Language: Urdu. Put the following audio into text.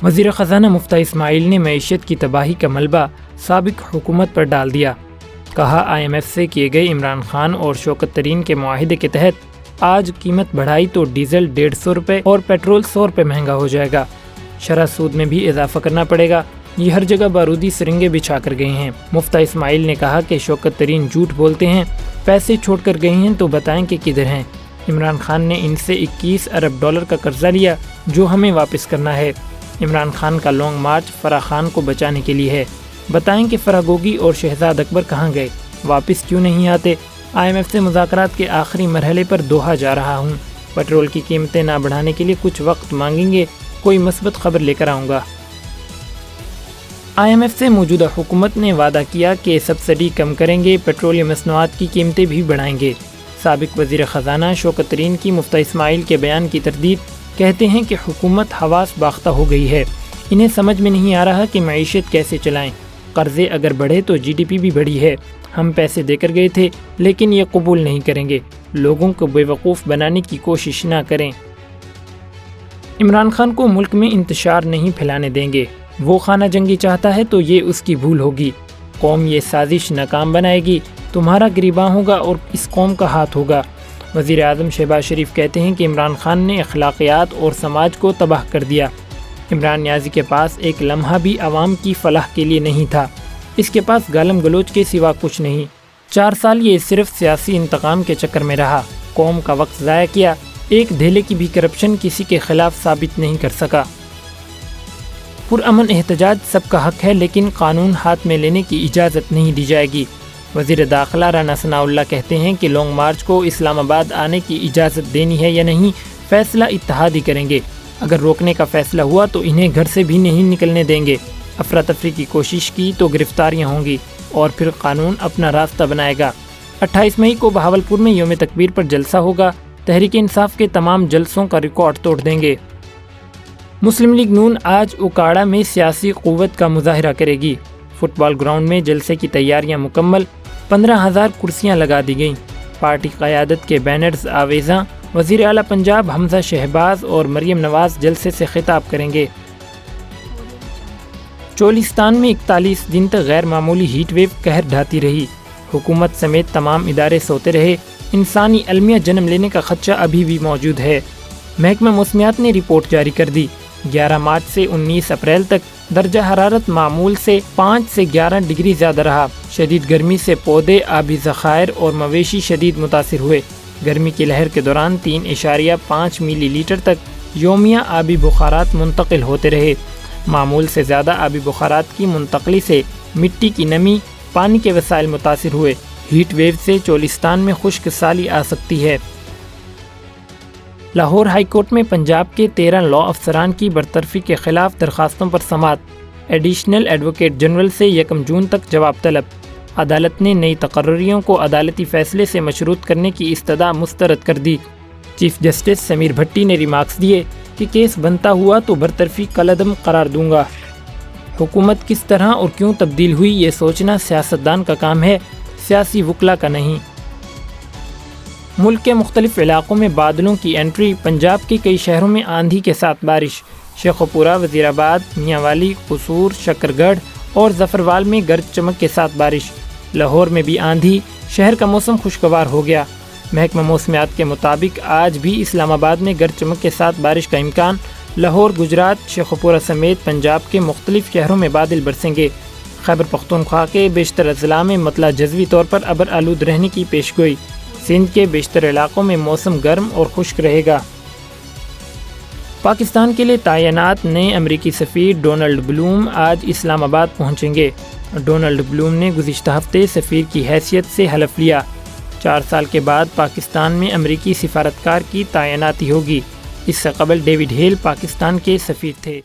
وزیر خزانہ مفتیٰ اسماعیل نے معیشت کی تباہی کا ملبہ سابق حکومت پر ڈال دیا۔ کہا IMF سے کیے گئے عمران خان اور شوکت ترین کے معاہدے کے تحت آج قیمت بڑھائی تو ڈیزل 150 روپے اور پیٹرول 100 روپے مہنگا ہو جائے گا۔ شرح سود میں بھی اضافہ کرنا پڑے گا۔ یہ ہر جگہ بارودی سرنگیں بچھا کر گئے ہیں۔ مفتیٰ اسماعیل نے کہا کہ شوکت ترین جھوٹ بولتے ہیں، پیسے چھوڑ کر گئے ہیں تو بتائیں کہ کدھر ہیں۔ عمران خان نے ان سے 21 ارب ڈالر کا قرضہ لیا جو ہمیں واپس کرنا ہے۔ عمران خان کا لانگ مارچ فرح خان کو بچانے کے لیے ہے۔ بتائیں کہ فرح گوگی اور شہزاد اکبر کہاں گئے، واپس کیوں نہیں آتے؟ IMF سے مذاکرات کے آخری مرحلے پر دوحہ جا رہا ہوں، پیٹرول کی قیمتیں نہ بڑھانے کے لیے کچھ وقت مانگیں گے، کوئی مثبت خبر لے کر آؤں گا۔ IMF سے موجودہ حکومت نے وعدہ کیا کہ سبسڈی کم کریں گے، پیٹرولیم مصنوعات کی قیمتیں بھی بڑھائیں گے۔ سابق وزیر خزانہ شوکت ترین کی مفتیٰ اسماعیل کے بیان کی تردید، کہتے ہیں کہ حکومت حواس باختہ ہو گئی ہے، انہیں سمجھ میں نہیں آ رہا کہ معیشت کیسے چلائیں۔ قرضے اگر بڑھے تو GDP بھی بڑھی ہے، ہم پیسے دے کر گئے تھے لیکن یہ قبول نہیں کریں گے، لوگوں کو بیوقوف بنانے کی کوشش نہ کریں۔ عمران خان کو ملک میں انتشار نہیں پھیلانے دیں گے، وہ خانہ جنگی چاہتا ہے تو یہ اس کی بھول ہوگی، قوم یہ سازش ناکام بنائے گی، تمہارا گریباں ہوگا اور اس قوم کا ہاتھ ہوگا۔ وزیر اعظم شہباز شریف کہتے ہیں کہ عمران خان نے اخلاقیات اور سماج کو تباہ کر دیا۔ عمران نیازی کے پاس ایک لمحہ بھی عوام کی فلاح کے لیے نہیں تھا، اس کے پاس گالم گلوچ کے سوا کچھ نہیں۔ 4 سال یہ صرف سیاسی انتقام کے چکر میں رہا، قوم کا وقت ضائع کیا، ایک دھیلے کی بھی کرپشن کسی کے خلاف ثابت نہیں کر سکا۔ پرامن احتجاج سب کا حق ہے لیکن قانون ہاتھ میں لینے کی اجازت نہیں دی جائے گی۔ وزیر داخلہ رانا ثناء اللہ کہتے ہیں کہ لانگ مارچ کو اسلام آباد آنے کی اجازت دینی ہے یا نہیں، فیصلہ اتحادی کریں گے، اگر روکنے کا فیصلہ ہوا تو انہیں گھر سے بھی نہیں نکلنے دیں گے، افراتفری کی کوشش کی تو گرفتاریاں ہوں گی اور پھر قانون اپنا راستہ بنائے گا۔ 28 مئی کو بہاولپور میں یوم تکبیر پر جلسہ ہوگا، تحریک انصاف کے تمام جلسوں کا ریکارڈ توڑ دیں گے۔ مسلم لیگ نون آج اوکاڑا میں سیاسی قوت کا مظاہرہ کرے گی۔ فٹ بال گراؤنڈ میں جلسے کی تیاریاں مکمل، 15,000 کرسیاں لگا دی گئیں، پارٹی قیادت کے بینرز آویزاں، وزیر اعلیٰ پنجاب حمزہ شہباز اور مریم نواز جلسے سے خطاب کریں گے۔ چولستان میں 41 دن تک غیر معمولی ہیٹ ویو قہر ڈھاتی رہی، حکومت سمیت تمام ادارے سوتے رہے، انسانی المیہ جنم لینے کا خدشہ ابھی بھی موجود ہے۔ محکمہ موسمیات نے رپورٹ جاری کر دی، 11 مارچ سے 19 اپریل تک درجہ حرارت معمول سے 5 سے 11 ڈگری زیادہ رہا۔ شدید گرمی سے پودے، آبی ذخائر اور مویشی شدید متاثر ہوئے۔ گرمی کی لہر کے دوران 3.5 ملی لیٹر تک یومیہ آبی بخارات منتقل ہوتے رہے۔ معمول سے زیادہ آبی بخارات کی منتقلی سے مٹی کی نمی، پانی کے وسائل متاثر ہوئے۔ ہیٹ ویو سے چولستان میں خشک سالی آ سکتی ہے۔ لاہور ہائی کورٹ میں پنجاب کے 13 لاء افسران کی برطرفی کے خلاف درخواستوں پر سماعت، ایڈیشنل ایڈوکیٹ جنرل سے 1 جون تک جواب طلب۔ عدالت نے نئی تقرریوں کو عدالتی فیصلے سے مشروط کرنے کی استدعا مسترد کر دی۔ چیف جسٹس سمیر بھٹی نے ریمارکس دیے کہ کیس بنتا ہوا تو برطرفی کالعدم قرار دوں گا۔ حکومت کس طرح اور کیوں تبدیل ہوئی یہ سوچنا سیاستدان کا کام ہے، سیاسی وکلا کا نہیں۔ ملک کے مختلف علاقوں میں بادلوں کی انٹری، پنجاب کے کئی شہروں میں آندھی کے ساتھ بارش، شیخوپورہ، وزیر آباد، میاں والی، قصور، شکر گڑھ اور ظفروال میں گرج چمک کے ساتھ بارش۔ لاہور میں بھی آندھی، شہر کا موسم خوشگوار ہو گیا۔ محکمہ موسمیات کے مطابق آج بھی اسلام آباد میں گرج چمک کے ساتھ بارش کا امکان، لاہور، گجرات، شیخوپورہ سمیت پنجاب کے مختلف شہروں میں بادل برسیں گے۔ خیبر پختونخوا کے بیشتر اضلاع میں مطلع جزوی طور پر ابر آلود رہنے کی پیشگوئی۔ سندھ کے بیشتر علاقوں میں موسم گرم اور خشک رہے گا۔ پاکستان کے لیے تعینات نئے امریکی سفیر ڈونلڈ بلوم آج اسلام آباد پہنچیں گے۔ ڈونلڈ بلوم نے گزشتہ ہفتے سفیر کی حیثیت سے حلف لیا۔ 4 سال کے بعد پاکستان میں امریکی سفارتکار کی تعیناتی ہوگی۔ اس سے قبل ڈیوڈ ہیل پاکستان کے سفیر تھے۔